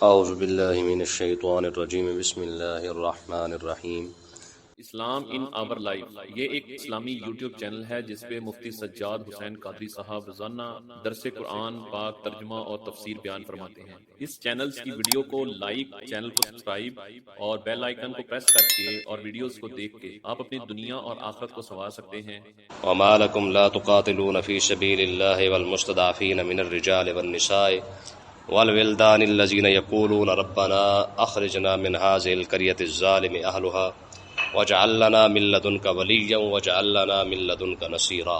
اعوذ باللہ من الشیطان الرجیم بسم اللہ الرحمن الرحیم۔ اسلام ان آور لائف یہ ایک اسلامی یوٹیوب چینل ہے جس پہ مفتی سجاد حسین قادری صاحب روزانہ درس قرآن پاک ترجمہ اور تفسیر بیان فرماتے ہیں۔ اس چینل کی ویڈیو کو لائک، چینل کو سبسکرائب اور بیل آئیکن کو پریس کر کے اور ویڈیوز کو دیکھ کے آپ اپنی دنیا اور آخرت کو سنوار سکتے ہیں۔ وما لکم لا تقاتلون فی سبیل اللہ والمستضعفین من الرجال والنساء والولدان الذین یقولون ربنا اخرجنا من هذه القرية الظالم اهلها واجعل لنا من لدنك وليا واجعل لنا من لدنك نصيرا۔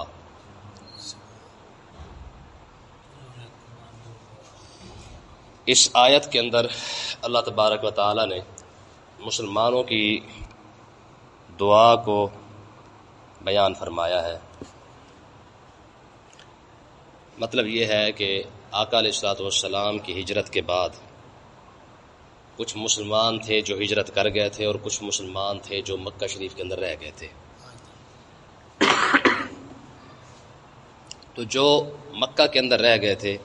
اس آیت کے اندر اللہ تبارک و تعالی نے مسلمانوں کی دعا کو بیان فرمایا ہے۔ مطلب یہ ہے کہ آقا علیہ الصلوۃ والسلام کی ہجرت کے بعد کچھ مسلمان تھے جو ہجرت کر گئے تھے اور کچھ مسلمان تھے جو مکہ شریف کے اندر رہ گئے تھے۔ تو جو مکہ کے اندر رہ گئے تھے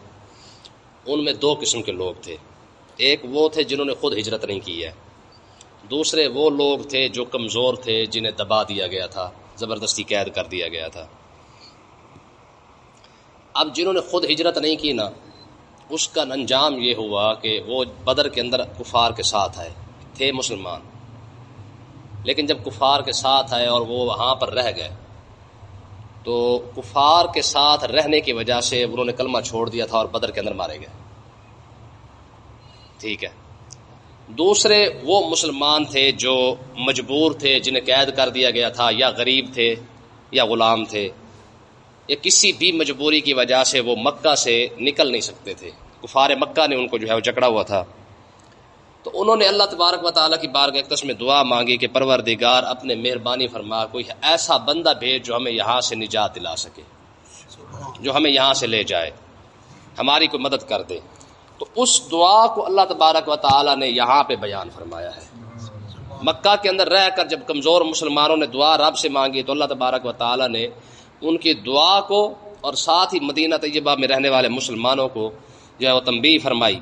ان میں دو قسم کے لوگ تھے۔ ایک وہ تھے جنہوں نے خود ہجرت نہیں کی ہے، دوسرے وہ لوگ تھے جو کمزور تھے، جنہیں دبا دیا گیا تھا، زبردستی قید کر دیا گیا تھا۔ اب جنہوں نے خود ہجرت نہیں کی نا، اس کا انجام یہ ہوا کہ وہ بدر کے اندر کفار کے ساتھ آئے تھے مسلمان، لیکن جب کفار کے ساتھ آئے اور وہ وہاں پر رہ گئے تو کفار کے ساتھ رہنے کی وجہ سے انہوں نے کلمہ چھوڑ دیا تھا اور بدر کے اندر مارے گئے۔ ٹھیک ہے۔ دوسرے وہ مسلمان تھے جو مجبور تھے، جنہیں قید کر دیا گیا تھا، یا غریب تھے یا غلام تھے، یا کسی بھی مجبوری کی وجہ سے وہ مکہ سے نکل نہیں سکتے تھے۔ کفار مکہ نے ان کو جو ہے وہ جکڑا ہوا تھا۔ تو انہوں نے اللہ تبارک و تعالیٰ کی بارگاہ اقدس میں دعا مانگی کہ پروردگار اپنے مہربانی فرما کوئی ایسا بندہ بھیج جو ہمیں یہاں سے نجات دلا سکے، جو ہمیں یہاں سے لے جائے، ہماری کوئی مدد کر دے۔ تو اس دعا کو اللہ تبارک و تعالیٰ نے یہاں پہ بیان فرمایا ہے۔ مکہ کے اندر رہ کر جب کمزور مسلمانوں نے دعا رب سے مانگی تو اللہ تبارک و تعالیٰ نے ان کی دعا کو اور ساتھ ہی مدینہ طیبہ میں رہنے والے مسلمانوں کو جو ہے وہ تنبیہ فرمائی،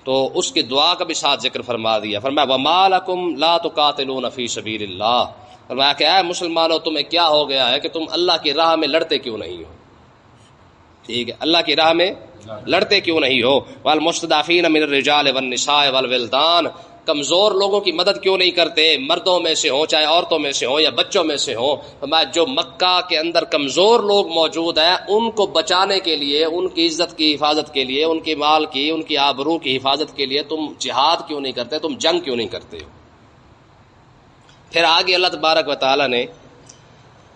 تو اس کی دعا کا بھی ساتھ ذکر فرما دیا۔ فرمایا وَمَا لَكُمْ لَا تُقَاتِلُونَ فِي سَبِيلِ اللَّهِ، فرمایا کہ اے مسلمانوں تمہیں کیا ہو گیا ہے کہ تم اللہ کی راہ میں لڑتے کیوں نہیں ہو؟ ٹھیک ہے، اللہ کی راہ میں لڑتے کیوں نہیں ہو؟ وَالْمُسْتَضْعَفِينَ مِنَ الرِّجَالِ وَالنِّسَاءِ وَالْوِلْدَانِ، کمزور لوگوں کی مدد کیوں نہیں کرتے، مردوں میں سے ہوں چاہے عورتوں میں سے ہوں یا بچوں میں سے ہوں۔ فرمایا جو مکہ کے اندر کمزور لوگ موجود ہیں ان کو بچانے کے لیے، ان کی عزت کی حفاظت کے لیے، ان کی مال کی، ان کی آبرو کی حفاظت کے لیے تم جہاد کیوں نہیں کرتے، تم جنگ کیوں نہیں کرتے ہو؟ پھر آگے اللہ تبارک و تعالیٰ نے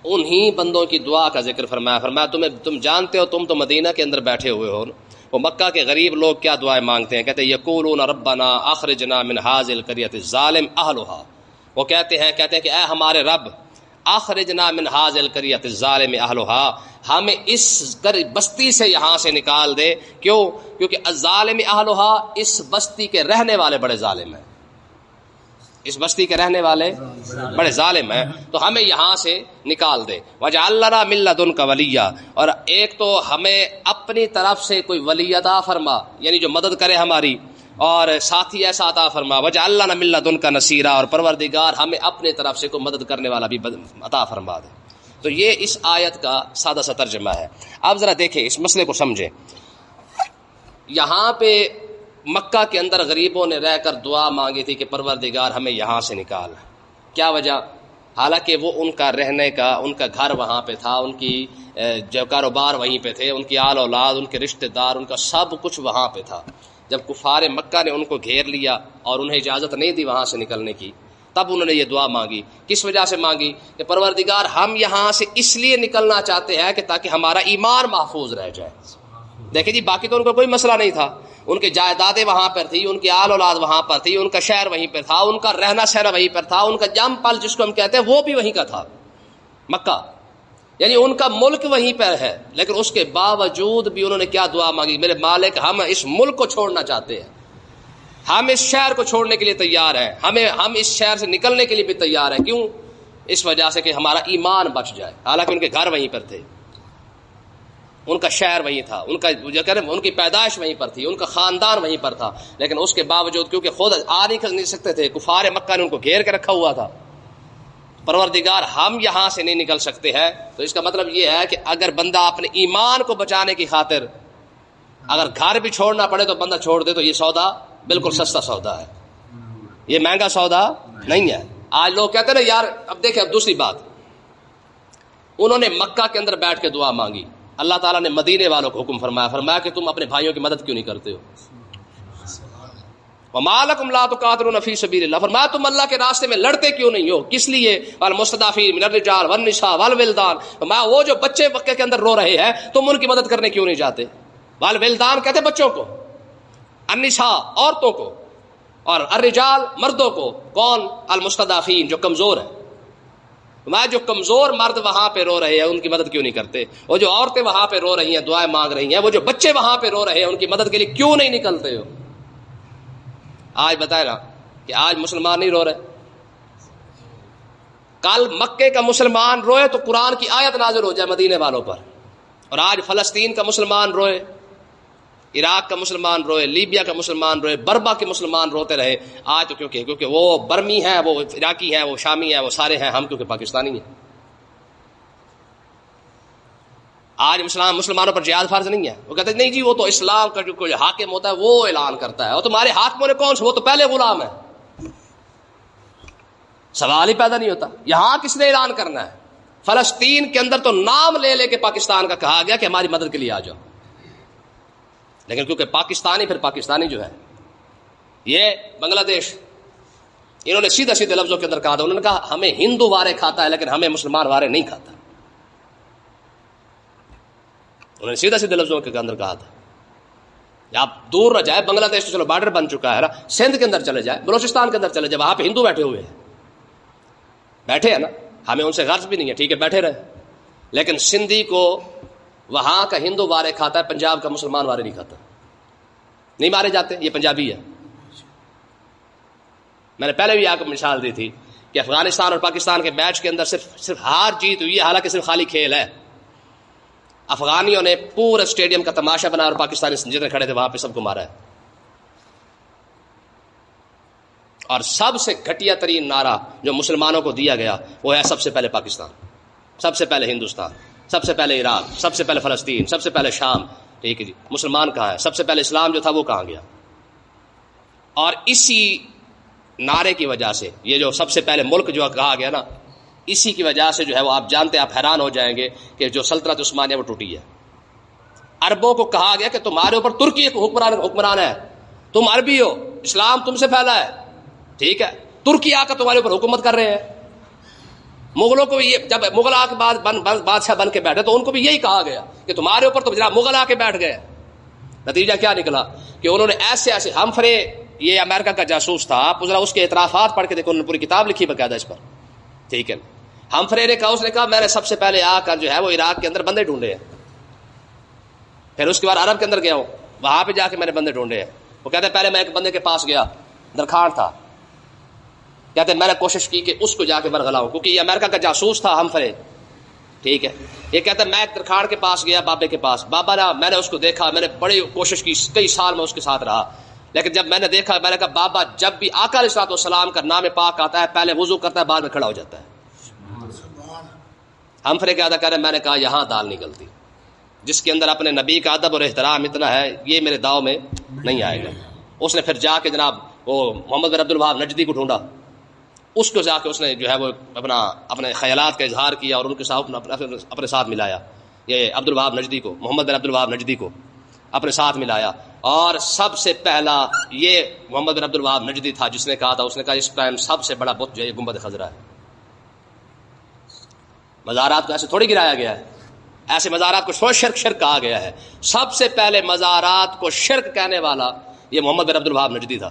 انہی بندوں کی دعا کا ذکر فرمایا۔ فرمایا تم جانتے ہو، تم تو مدینہ کے اندر بیٹھے ہوئے ہو، وہ مکہ کے غریب لوگ کیا دعائیں مانگتے ہیں؟ کہتے ہیں یقولون ربنا اخرجنا من هذه القرية الظالم اهلها، وہ کہتے ہیں کہ اے ہمارے رب اخرجنا من هذه القرية الظالم اهلها، ہمیں اس بستی سے یہاں سے نکال دے۔ کیوں؟ کیونکہ الظالم اهلها، اس بستی کے رہنے والے بڑے ظالم ہیں، اس بستی کے رہنے والے بڑے ظالم ہیں، تو ہمیں یہاں سے نکال دے۔ وَاجْعَلْ لَنَا مِن لَّدُنْكَ وَلِيًّا، اور ایک تو ہمیں اپنی طرف سے کوئی ولی عطا فرما، یعنی جو مدد کرے ہماری، اور ساتھی ایسا عطا فرما۔ وَاجْعَلْ لَنَا مِن لَّدُنْكَ نَصِيرًا، اور پروردگار ہمیں اپنے طرف سے کوئی مدد کرنے والا بھی عطا فرما دے۔ تو یہ اس آیت کا سادہ سا ترجمہ ہے۔ اب ذرا دیکھیں اس مسئلے کو سمجھیں۔ یہاں پہ مکہ کے اندر غریبوں نے رہ کر دعا مانگی تھی کہ پروردگار ہمیں یہاں سے نکال۔ کیا وجہ؟ حالانکہ وہ ان کا رہنے کا، ان کا گھر وہاں پہ تھا، ان کی جو کاروبار وہیں پہ تھے، ان کی آل اولاد، ان کے رشتہ دار، ان کا سب کچھ وہاں پہ تھا۔ جب کفار مکہ نے ان کو گھیر لیا اور انہیں اجازت نہیں دی وہاں سے نکلنے کی، تب انہوں نے یہ دعا مانگی۔ کس وجہ سے مانگی؟ کہ پروردگار ہم یہاں سے اس لیے نکلنا چاہتے ہیں کہ تاکہ ہمارا ایمان محفوظ رہ جائے۔ دیکھیں جی، باقی تو ان کو کوئی مسئلہ نہیں تھا، ان کی جائیدادیں وہاں پر تھی، ان کی آل اولاد وہاں پر تھی، ان کا شہر وہیں پر تھا، ان کا رہنا سہنا وہیں پر تھا، ان کا جم پل جس کو ہم کہتے ہیں وہ بھی وہیں کا تھا، مکہ، یعنی ان کا ملک وہیں پر ہے۔ لیکن اس کے باوجود بھی انہوں نے کیا دعا مانگی؟ میرے مالک ہم اس ملک کو چھوڑنا چاہتے ہیں، ہم اس شہر کو چھوڑنے کے لیے تیار ہیں، ہم اس شہر سے نکلنے کے لیے بھی تیار ہیں۔ کیوں؟ اس وجہ سے کہ ہمارا ایمان بچ جائے، حالانکہ ان کے گھر وہیں پر تھے۔ ان کا شہر وہیں تھا، ان کا جو کہہ رہے ان کی پیدائش وہیں پر تھی، ان کا خاندان وہیں پر تھا، لیکن اس کے باوجود کیونکہ خود آ نہیں سکتے تھے، کفار مکہ نے ان کو گھیر کے رکھا ہوا تھا، پروردگار ہم یہاں سے نہیں نکل سکتے ہیں، تو اس کا مطلب یہ ہے کہ اگر بندہ اپنے ایمان کو بچانے کی خاطر اگر گھر بھی چھوڑنا پڑے تو بندہ چھوڑ دے، تو یہ سودا بالکل سستا سودا ہے، یہ مہنگا سودا نہیں ہے۔ آج لوگ کہتے ہیں نا یار، اب دیکھیں اب دوسری بات، انہوں نے مکہ کے اندر بیٹھ کے دعا مانگی، اللہ تعالیٰ نے مدینے والوں کو حکم فرمایا کہ تم اپنے بھائیوں کی مدد کیوں نہیں کرتے ہو؟ وَمَا لَكُمْ لَا تُقَاتِلُونَ فِي سَبِيلِ اللَّهِ، فرمایا تم اللہ کے راستے میں لڑتے کیوں نہیں ہو؟ کس لیے؟ وَالْمُسْتَضْعَفِينَ مِنَ الرِّجَالِ وَالنِّسَاءِ وَالْوِلْدَانِ، فرمایا وہ جو بچے مکے کے اندر رو رہے ہیں تم ان کی مدد کرنے کیوں نہیں جاتے؟ والولدان کہتے بچوں کو، النساء عورتوں کو، اور الرجال مردوں کو۔ کون؟ المستضعفین جو کمزور ہیں۔ میں جو کمزور مرد وہاں پہ رو رہے ہیں ان کی مدد کیوں نہیں کرتے؟ وہ جو عورتیں وہاں پہ رو رہی ہیں دعائیں مانگ رہی ہیں، وہ جو بچے وہاں پہ رو رہے ہیں ان کی مدد کے لیے کیوں نہیں نکلتے ہو؟ آج بتائے نا کہ آج مسلمان نہیں رو رہے، کل مکے کا مسلمان روئے تو قرآن کی آیت نازل ہو جائے مدینے والوں پر، اور آج فلسطین کا مسلمان روئے، عراق کا مسلمان روئے، لیبیا کا مسلمان روئے، برما کے مسلمان روتے رہے۔ آج تو کیونکہ وہ برمی ہیں، وہ عراقی ہیں، وہ شامی ہیں، وہ سارے ہیں، ہم کیونکہ پاکستانی ہیں۔ آج مسلمانوں پر جہاد فرض نہیں ہے، وہ کہتے ہیں نہیں جی وہ تو اسلام کا جو کوئی حاکم ہوتا ہے وہ اعلان کرتا ہے، اور تمہارے حاکموں نے کون سے؟ وہ تو پہلے غلام ہے۔ سوال ہی پیدا نہیں ہوتا یہاں کس نے اعلان کرنا ہے؟ فلسطین کے اندر تو نام لے لے کے پاکستان کا کہا گیا کہ ہماری مدد کے لیے آ جاؤ، لیکن کیونکہ پاکستانی پھر پاکستانی جو ہے یہ بنگلہ دیش، انہوں نے سیدھے سیدھے لفظوں کے اندر کہا تھا، انہوں نے کہا ہمیں ہندو وارے کھاتا ہے لیکن ہمیں مسلمان وارے نہیں کھاتا، انہوں نے سیدھے سیدھے لفظوں کے اندر کہا تھا۔ آپ دور نہ جائے، بنگلہ دیش تو چلو بارڈر بن چکا ہے نا، سندھ کے اندر چلے جائے، بلوچستان کے اندر چلے جائے، وہاں پہ ہندو بیٹھے ہوئے ہیں، بیٹھے ہیں نا، ہمیں ان سے غرض بھی نہیں ہے، ٹھیک ہے بیٹھے رہے، لیکن سندھی کو وہاں کا ہندو وارے کھاتا ہے، پنجاب کا مسلمان وارے نہیں کھاتا، نہیں مارے جاتے، یہ پنجابی ہے۔ میں نے پہلے بھی آپ کو مثال دی تھی کہ افغانستان اور پاکستان کے میچ کے اندر صرف ہار جیت ہوئی ہے، حالانکہ صرف خالی کھیل ہے۔ افغانیوں نے پورے اسٹیڈیم کا تماشا بنا اور پاکستانی جتنے کھڑے تھے وہاں پہ سب کو مارا ہے، اور سب سے گھٹیا ترین نعرہ جو مسلمانوں کو دیا گیا وہ ہے سب سے پہلے پاکستان، سب سے پہلے ہندوستان، سب سے پہلے عراق، سب سے پہلے فلسطین، سب سے پہلے شام۔ ٹھیک ہے جی، مسلمان کہاں ہے؟ سب سے پہلے اسلام جو تھا وہ کہاں گیا؟ اور اسی نعرے کی وجہ سے یہ جو سب سے پہلے ملک جو کہا گیا نا، اسی کی وجہ سے جو ہے وہ آپ جانتے ہیں، آپ حیران ہو جائیں گے کہ جو سلطنت عثمانیہ وہ ٹوٹی ہے۔ عربوں کو کہا گیا کہ تمہارے اوپر ترکی حکمران ہے، تم عربی ہو، اسلام تم سے پھیلا ہے، ٹھیک ہے، ترکی آ کر تمہارے اوپر حکومت کر رہے ہیں۔ مغلوں کو یہ جب مغل آ کے بادشاہ بن کے بیٹھے تو ان کو بھی یہی کہا گیا کہ تمہارے اوپر تو جناب مغل آ کے بیٹھ گئے۔ نتیجہ کیا نکلا کہ انہوں نے ایسے ہمفرے، یہ امریکہ کا جاسوس تھا، آپ ذرا اس کے اعترافات پڑھ کے دیکھو، انہوں نے پوری کتاب لکھی باقاعدہ اس پر، ٹھیک ہے۔ ہمفرے نے کہا، اس نے کہا میں نے سب سے پہلے آ کر جو ہے وہ عراق کے اندر بندے ڈھونڈے ہیں، پھر اس کے بعد عرب کے اندر گیا ہوں، وہاں پہ جا کے میں نے بندے ڈھونڈے ہیں۔ وہ کہتے ہیں پہلے میں ایک بندے کے پاس گیا، درخان تھا، کہتے ہیں میں نے کوشش کی کہ اس کو جا کے برگلاؤں، کیونکہ یہ امریکہ کا جاسوس تھا ہمفرے، ٹھیک ہے۔ یہ کہتا ہے میں ایک درخان کے پاس گیا، بابے کے پاس، بابا نا میں نے اس کو دیکھا، میں نے بڑی کوشش کی، کئی سال میں اس کے ساتھ رہا، لیکن جب میں نے دیکھا، میں نے کہا بابا جب بھی آقا علیہ الصلوۃ والسلام کا نام پاک آتا ہے پہلے وضو کرتا ہے، بعد میں کھڑا ہو جاتا ہے۔ ہمفرے کیا کہہ رہے، میں نے کہا یہاں دال نہیں گلتی، جس کے اندر اپنے نبی کا ادب اور احترام اتنا ہے یہ میرے داؤ میں نہیں آئے گا۔ اس نے پھر جا کے جناب وہ محمد بن عبد الوہاب نجدی کو ڈھونڈا، اس کو جا کے اس نے جو ہے وہ اپنے خیالات کا اظہار کیا اور ان کے ساتھ اپنے ساتھ ملایا، یہ عبد الوہاب نجدی کو، محمد بن عبد الوہاب نجدی کو اپنے ساتھ ملایا، اور سب سے پہلا یہ محمد بن عبد الوہاب نجدی تھا جس نے کہا تھا، اس نے کہا اس ٹائم سب سے بڑا بت جو ہے گنبد خضرا ہے۔ مزارات کو ایسے تھوڑی گرایا گیا ہے، ایسے مزارات کو شرک کہا گیا ہے۔ سب سے پہلے مزارات کو شرک کہنے والا یہ محمد بن عبد الوہاب نجدی تھا،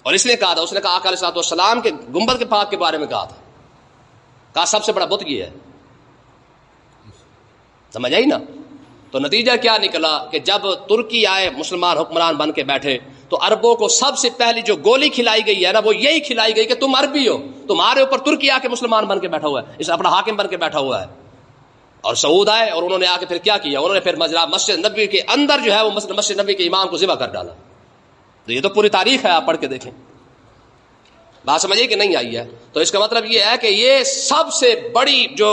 اور اس نے کہا تھا، اس نے کہا آقا علیہ الصلوۃ والسلام کے گنبد کے پاک کے بارے میں کہا سب سے بڑا بت یہ ہے۔ سمجھ آئی نا؟ تو نتیجہ کیا نکلا کہ جب ترکی آئے مسلمان حکمران بن کے بیٹھے تو عربوں کو سب سے پہلی جو گولی کھلائی گئی ہے نا وہ یہی کھلائی گئی کہ تم عربی ہو، تمہارے اوپر ترکی آ کے مسلمان بن کے بیٹھا ہوا ہے، اس اپنا حاکم بن کے بیٹھا ہوا ہے۔ اور سعود آئے اور انہوں نے آ کے پھر کیا کیا، انہوں نے پھر مسجد نبوی کے اندر جو ہے وہ مسجد نبوی کے امام کو ذبح کر ڈالا. تو یہ تو پوری تاریخ ہے، آپ پڑھ کے دیکھیں. بات سمجھیے کہ نہیں آئی ہے؟ تو اس کا مطلب یہ ہے کہ یہ سب سے بڑی جو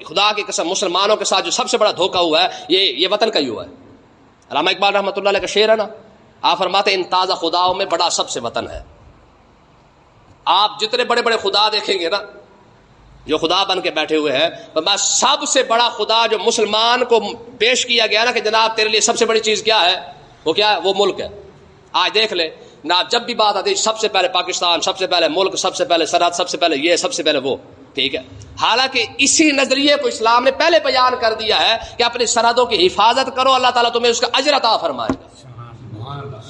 خدا کی قسم مسلمانوں کے ساتھ جو سب سے بڑا دھوکہ ہوا ہے یہ وطن کا ہی ہوا ہے. علامہ اقبال رحمۃ اللہ علیہ کا شعر ہے نا، آپ فرماتے ہیں ان تازہ خداؤں میں بڑا سب سے وطن ہے. آپ جتنے بڑے بڑے خدا دیکھیں گے نا جو خدا بن کے بیٹھے ہوئے ہیں، بس سب سے بڑا خدا جو مسلمان کو پیش کیا گیا نا کہ جناب تیرے لیے سب سے بڑی چیز کیا ہے، وہ کیا ہے؟ وہ ملک ہے. آج دیکھ لے نا، جب بھی بات آتی سب سے پہلے پاکستان، سب سے پہلے ملک، سب سے پہلے سرحد، سب سے پہلے یہ، سب سے پہلے وہ. ٹھیک ہے، حالانکہ اسی نظریے کو اسلام نے پہلے بیان کر دیا ہے کہ اپنی سرحدوں کی حفاظت کرو، اللہ تعالیٰ تمہیں اس کا اجر عطا فرمائے گا.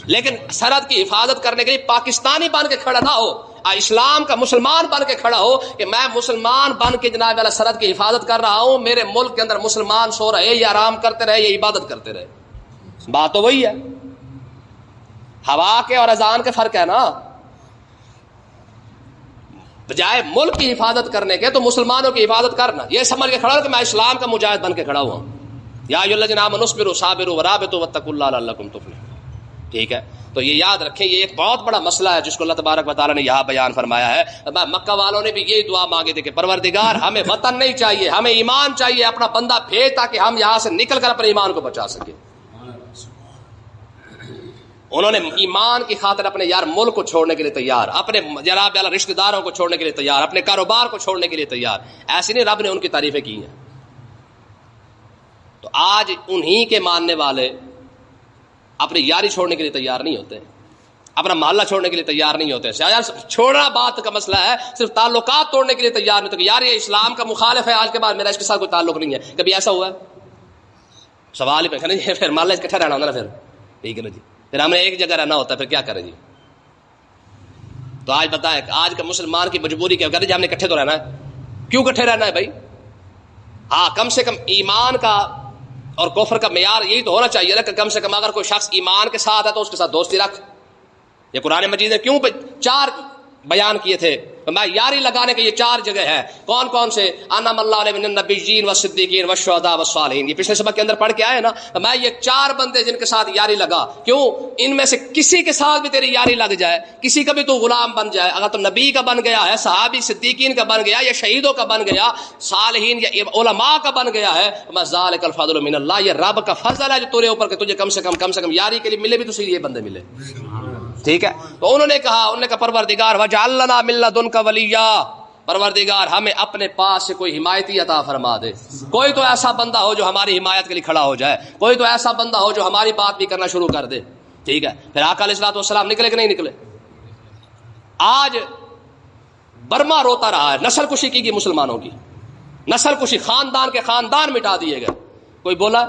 لیکن سرحد کی حفاظت کرنے کے لیے پاکستانی بن کے کھڑا نہ ہو، اسلام کا مسلمان بن کے کھڑا ہو کہ میں مسلمان بن کے جناب والا سرحد کی حفاظت کر رہا ہوں، میرے ملک کے اندر مسلمان سو رہے یا آرام کرتے رہے یا عبادت کرتے رہے. بات تو وہی ہے، ہوا کے اور اذان کے فرق ہے نا. بجائے ملک کی حفاظت کرنے کے تو مسلمانوں کی حفاظت کرنا. یہ سمجھ کے کھڑا ہو کہ میں اسلام کا مجاہد بن کے کھڑا ہوا ہوں. یا ایھا الذین آمنوا اصبروا صابروا ورابطوا واتقوا اللہ لعلکم تفلحون. ٹھیک ہے، تو یہ یاد رکھیں، یہ ایک بہت بڑا مسئلہ ہے جس کو اللہ تبارک و تعالیٰ نے یہاں بیان فرمایا ہے. مکہ والوں نے بھی یہی دعا مانگی تھی کہ پروردگار ہمیں وطن نہیں چاہیے، ہمیں ایمان چاہیے، اپنا بندہ بھیج تاکہ ہم یہاں سے نکل کر اپنے ایمان کو بچا سکیں. انہوں نے ایمان کی خاطر اپنے یار ملک کو چھوڑنے کے لیے تیار، اپنے جناب والا رشتہ داروں کو چھوڑنے کے لیے تیار، اپنے کاروبار کو چھوڑنے کے لیے تیار. ایسے نہیں رب نے ان کی تعریفیں کی ہیں. تو آج انہی کے ماننے والے اپنی یاری چھوڑنے کے لیے تیار نہیں ہوتے، اپنا محلہ چھوڑنے کے لیے تیار نہیں ہوتے. چھوڑنا بات کا مسئلہ ہے، صرف تعلقات توڑنے کے لیے تیار نہیں ہوتے. یار یہ اسلام کا مخالف ہے، آج کے بعد میرا اس کے ساتھ کوئی تعلق نہیں ہے. کبھی ایسا ہوا ہے؟ سوال ہی پہ نہیں، پھر محلہ اکٹھا رہنا ہوتا نا. پھر ٹھیک ہے نا جی، پھر ہمیں ایک جگہ رہنا ہوتا ہے، پھر کیا کریں جی. تو آج بتائیں آج کا مسلمان کی مجبوری کیا کرے جی؟ ہم نے اکٹھے تو رہنا ہے. کیوں اکٹھے رہنا ہے بھائی؟ ہاں کم سے کم ایمان کا اور کفر کا معیار یہی تو ہونا چاہیے نا کہ کم سے کم اگر کوئی شخص ایمان کے ساتھ ہے تو اس کے ساتھ دوستی رکھ. یہ قرآن مجید نے کیوں چار بیان کیے تھے؟ میں یاری لگانے کے یہ چار جگہ ہے. کون کون سے؟ انعم اللہ علیہ من النبیین والصدیقین والشہداء والصالحین. یہ پچھلے سبق کے اندر پڑھ کے آئے نا. میں یہ چار بندے جن کے ساتھ یاری لگا، کیوں؟ ان میں سے کسی کے ساتھ بھی تیری یاری لگ جائے، کسی کا بھی تو غلام بن جائے، اگر تو نبی کا بن گیا ہے، صحابی صدیقین کا بن گیا، یا شہیدوں کا بن گیا، صالحین یا علماء کا بن گیا ہے، ذالک الفضل من اللہ، یہ رب کا فضل ہے جو تیرے اوپر کہ تجھے کم سے کم یاری کے لیے ملے بھی تو صحیح یہ بندے ملے. ٹھیک ہے، تو انہوں نے کہا پروردگار وجعل لنا من لدنک ولیا، پروردگار ہمیں اپنے پاس سے کوئی حمایتی عطا فرما دے. کوئی تو ایسا بندہ ہو جو ہماری حمایت کے لیے کھڑا ہو جائے، کوئی تو ایسا بندہ ہو جو ہماری بات بھی کرنا شروع کر دے. ٹھیک ہے، پھر آقا علیہ الصلوۃ والسلام نکلے کہ نہیں نکلے؟ آج برما روتا رہا ہے، نسل کشی کی گئی مسلمانوں کی، نسل کشی، خاندان کے خاندان مٹا دیے گئے. کوئی بولا؟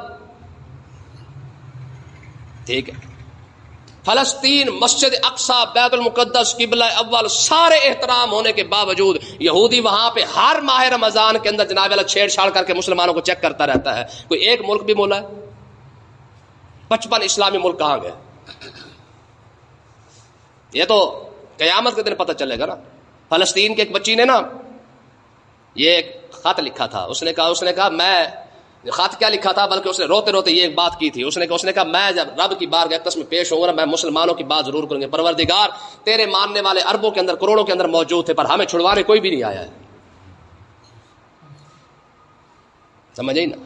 ٹھیک ہے، فلسطین، مسجد اقصی، بیت المقدس، قبلہ اول، سارے احترام ہونے کے باوجود یہودی وہاں پہ ہر ماہ رمضان کے اندر جناب والا چھیڑ چھاڑ کر کے مسلمانوں کو چیک کرتا رہتا ہے. کوئی ایک ملک بھی مولا ہے؟ 55 اسلامی ملک کہاں گئے؟ یہ تو قیامت کے دن پتہ چلے گا نا. فلسطین کے ایک بچی نے نا یہ ایک خط لکھا تھا. اس نے کہا میں خط کیا لکھا تھا، بلکہ اس نے روتے روتے یہ ایک بات کی تھی. اس نے کہا میں جب رب کی بارگاہ اقدس میں پیش ہوں گا میں مسلمانوں کی بات ضرور کروں گا. پروردگار تیرے ماننے والے اربوں کے اندر، کروڑوں کے اندر موجود تھے، پر ہمیں چھڑوانے کوئی بھی نہیں آیا ہے. سمجھے نا؟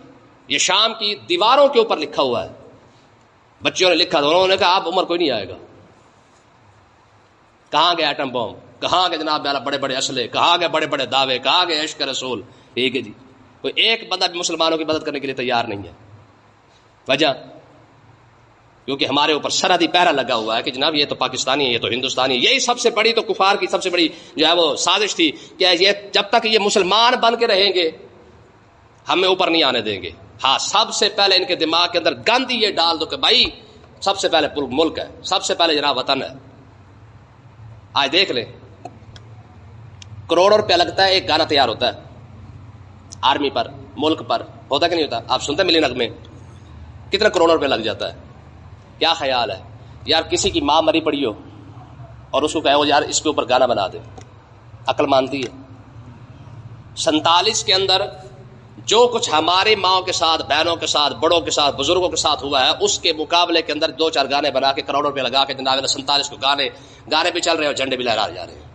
یہ شام کی دیواروں کے اوپر لکھا ہوا ہے، بچیوں نے لکھا تھا. انہوں نے کہا آپ عمر کوئی نہیں آئے گا. کہاں گئے ایٹم بم؟ کہاں گئے جناب بڑے بڑے اسلحے؟ کہاں گئے بڑے بڑے دعوے؟ کہاں گئے عشق رسول؟ ٹھیک ہے جی، کوئی ایک بندہ بھی مسلمانوں کی مدد کرنے کے لیے تیار نہیں ہے. وجہ کیونکہ ہمارے اوپر سرحدی پہرا لگا ہوا ہے کہ جناب یہ تو پاکستانی ہے، یہ تو ہندوستانی ہے. یہی سب سے بڑی تو کفار کی سب سے بڑی جو ہے وہ سازش تھی کہ یہ جب تک یہ مسلمان بن کے رہیں گے ہمیں اوپر نہیں آنے دیں گے. ہاں سب سے پہلے ان کے دماغ کے اندر گند یہ ڈال دو کہ بھائی سب سے پہلے ملک ہے، سب سے پہلے جناب وطن ہے. آج دیکھ لیں کروڑوں روپیہ لگتا ہے ایک گانا تیار ہوتا ہے آرمی پر، ملک پر، ہوتا کہ نہیں ہوتا؟ آپ سنتے ملی نغمے، کتنا کروڑوں روپے لگ جاتا ہے. کیا خیال ہے یار کسی کی ماں مری پڑی ہو اور اس کو کہے وہ یار اس کے اوپر گانا بنا دے، عقل مانتی ہے؟ 47 کے اندر جو کچھ ہماری ماؤں کے ساتھ، بہنوں کے ساتھ، بڑوں کے ساتھ، بزرگوں کے ساتھ ہوا ہے، اس کے مقابلے کے اندر 2-4 گانے بنا کے کروڑوں روپے لگا کے جناب 47 کو گانے بھی چل رہے ہیں اور جھنڈے بھی لہرائے جا رہے ہیں.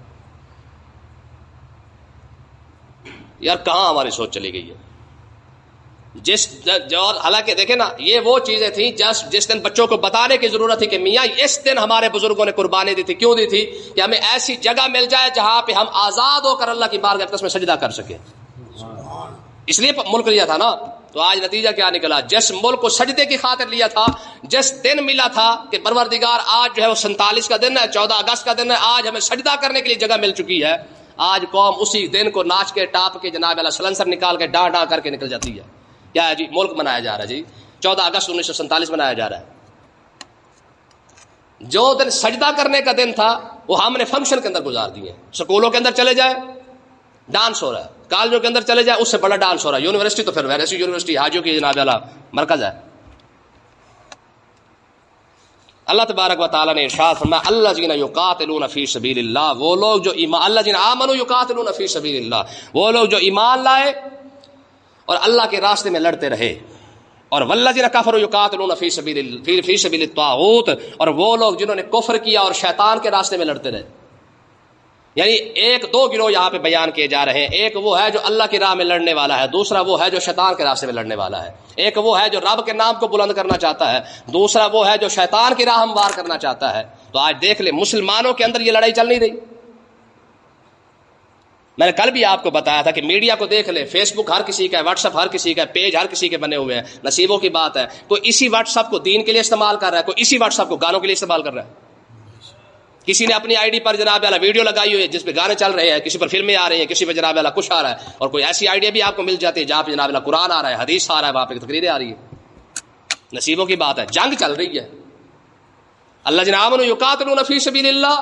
یار کہاں ہماری سوچ چلی گئی ہے؟ حالانکہ دیکھیں نا، یہ وہ چیزیں تھیں جس دن بچوں کو بتانے کی ضرورت تھی کہ میاں اس دن ہمارے بزرگوں نے قربانی دی تھی. کیوں دی تھی؟ کہ ہمیں ایسی جگہ مل جائے جہاں پہ ہم آزاد ہو کر اللہ کی بارگاہ اقدس میں سجدہ کر سکیں. اس لیے ملک لیا تھا نا. تو آج نتیجہ کیا نکلا؟ جس ملک کو سجدے کی خاطر لیا تھا، جس دن ملا تھا کہ پروردگار آج جو ہے وہ 47 کا دن ہے، 14 اگست کا دن ہے، آج ہمیں سجدہ کرنے کے لیے جگہ مل چکی ہے، آج قوم اسی دن کو ناچ کے ٹاپ کے جناب اللہ سلنسر نکال کے ڈاں ڈاں کر کے نکل جاتی ہے. کیا ہے جی؟ ملک منایا جا رہا ہے جی، 14 اگست 1947 منایا جا رہا ہے. جو دن سجدہ کرنے کا دن تھا وہ ہم نے فنکشن کے اندر گزار دیے. سکولوں کے اندر چلے جائے ڈانس ہو رہا ہے، کالجوں کے اندر چلے جائے اس سے بڑا ڈانس ہو رہا ہے، یونیورسٹی تو پھر ویسی یونیورسٹی حاجیوں کی جناب اللہ مرکز ہے. اللہ تبارک و تعالیٰ نے ارشاد فرمایا الذین یقاتلون فی سبیل اللہ، وہ لوگ جو ایمان، الذین آمنوا یقاتلون فی سبیل اللہ، وہ لوگ جو ایمان لائے اور اللہ کے راستے میں لڑتے رہے. اور والذین کفروا یقاتلون فی سبیل الطاغوت، اور وہ لوگ جنہوں نے کفر کیا اور شیطان کے راستے میں لڑتے رہے. یعنی ایک دو گروہ یہاں پہ بیان کیے جا رہے ہیں. ایک وہ ہے جو اللہ کی راہ میں لڑنے والا ہے، دوسرا وہ ہے جو شیطان کے راستے میں لڑنے والا ہے. ایک وہ ہے جو رب کے نام کو بلند کرنا چاہتا ہے، دوسرا وہ ہے جو شیطان کی راہ ہموار کرنا چاہتا ہے. تو آج دیکھ لیں مسلمانوں کے اندر یہ لڑائی چل نہیں رہی. میں نے کل بھی آپ کو بتایا تھا کہ میڈیا کو دیکھ لیں، فیس بک ہر کسی کا ہے، واٹس ایپ ہر کسی کا ہے، پیج ہر کسی کے بنے ہوئے ہیں. نصیبوں کی بات ہے، کوئی اسی واٹس ایپ کو دین کے لیے استعمال کر رہا ہے، کوئی اسی واٹس ایپ کو گانوں کے لیے استعمال کر رہا ہے. کسی نے اپنی آئی ڈی پر جناب اعلیٰ ویڈیو لگائی ہوئی ہے جس پہ گانے چل رہے ہیں، کسی پر فلمیں آ رہی ہیں، کسی پہ جناب اعلیٰ کچھ آ رہا ہے. اور کوئی ایسی آئیڈیا بھی آپ کو مل جاتی ہے جہاں پہ جناب اعلیٰ قرآن آ رہا ہے، حدیث آ رہا ہے، وہاں پہ تقریریں آ رہی ہیں. نصیبوں کی بات ہے، جنگ چل رہی ہے. الذین آمنوا یقاتلون فی سبیل اللہ،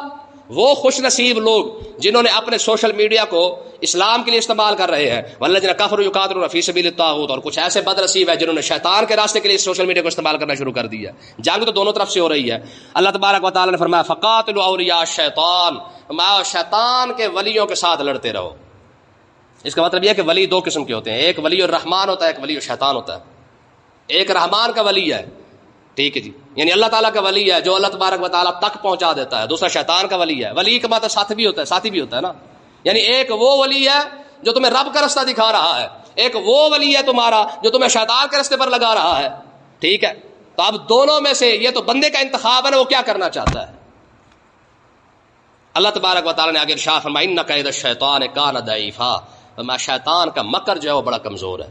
وہ خوش نصیب لوگ جنہوں نے اپنے سوشل میڈیا کو اسلام کے لیے استعمال کر رہے ہیں. والذین کفروا یقاتلون فی سبیل الطاغوت، اور کچھ ایسے بد نصیب ہے جنہوں نے شیطان کے راستے کے لیے سوشل میڈیا کو استعمال کرنا شروع کر دیا. جنگ تو دونوں طرف سے ہو رہی ہے. اللہ تبارک و تعالی نے فرمایا فقاتلوا اولیاء الشیطان، شیطان کے ولیوں کے ساتھ لڑتے رہو. اس کا مطلب یہ ہے کہ ولی 2 قسم کے ہوتے ہیں، ایک ولی الرحمن ہوتا ہے، ایک ولی الشیطان ہوتا ہے. ایک رحمان کا ولی ہے، ٹھیک ہے جی، یعنی اللہ تعالیٰ کا ولی ہے جو اللہ تبارک و تعالیٰ تک پہنچا دیتا ہے. دوسرا شیطان کا ولی ہے. ولی کا مطلب ساتھی بھی ہوتا ہے نا. یعنی ایک وہ ولی ہے جو تمہیں رب کا رستہ دکھا رہا ہے، ایک وہ ولی ہے تمہارا جو تمہیں شیطان کے رستے پر لگا رہا ہے. ٹھیک ہے، تو اب دونوں میں سے یہ تو بندے کا انتخاب ہے نا، وہ کیا کرنا چاہتا ہے. اللہ تبارک و تعالیٰ نے آگے ارشاد فرمایا ان کید الشیطان کان ضعیفا، شیطان کا مکر جو ہے وہ بڑا کمزور ہے.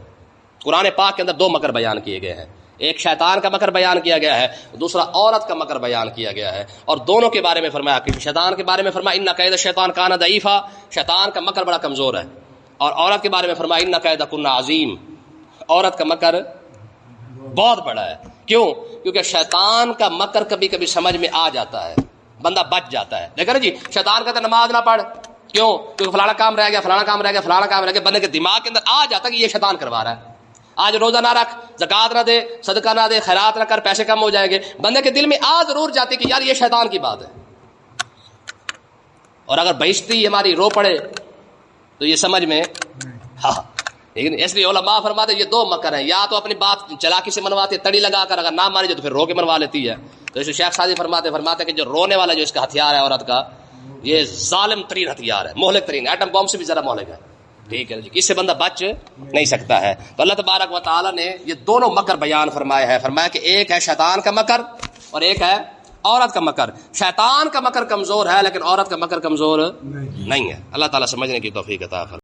قرآن پاک کے اندر 2 مکر بیان کیے گئے ہیں، ایک شیطان کا مکر بیان کیا گیا ہے، دوسرا عورت کا مکر بیان کیا گیا ہے. اور دونوں کے بارے میں فرمایا کہ شیطان کے بارے میں فرمایا ان کید الشیطان کان ضعیفا، شیطان کا مکر بڑا کمزور ہے. اور عورت کے بارے میں فرمایا ان کیدکن عظیم، عورت کا مکر بہت بڑا ہے. کیوں؟ کیونکہ شیطان کا مکر کبھی کبھی سمجھ میں آ جاتا ہے، بندہ بچ جاتا ہے. دیکھا نا جی، شیطان کہتا ہے نماز نہ پڑھ، کیوں؟ کیونکہ فلانا کام رہ گیا، فلانا کام رہ گیا، فلانا کام رہ گیا. بندے کے دماغ کے اندر آ جاتا ہے کہ یہ شیطان کروا رہا ہے. آج روزہ نہ رکھ، زکات نہ دے، صدقہ نہ دے، خیرات نہ کر، پیسے کم ہو جائیں گے. بندے کے دل میں آ ضرور جاتی کہ یار یہ شیطان کی بات ہے. اور اگر بہشتی ہماری رو پڑے تو یہ سمجھ میں لیکن اس لیے علماء فرماتے یہ 2 مکر ہیں، یا تو اپنی بات چلاکی سے منواتے تڑی لگا کر، اگر نہ مانی جائے تو پھر رو کے منوا لیتی ہے. تو اس شیخ سعدی فرماتے کہ جو رونے والا جو اس کا ہتھیار ہے عورت کا، یہ ظالم ترین ہتھیار ہے، مہلک ترین، ایٹم بم سے بھی ذرا مہلک ہے. ٹھیک ہے جی، اس سے بندہ بچ نہیں سکتا ہے. تو اللہ تبارک و تعالیٰ نے یہ دونوں مکر بیان فرمایا ہے. فرمایا کہ ایک ہے شیطان کا مکر اور ایک ہے عورت کا مکر. شیطان کا مکر کمزور ہے لیکن عورت کا مکر کمزور نہیں ہے. اللہ تعالیٰ سمجھنے کی توفیق عطا فرمائے.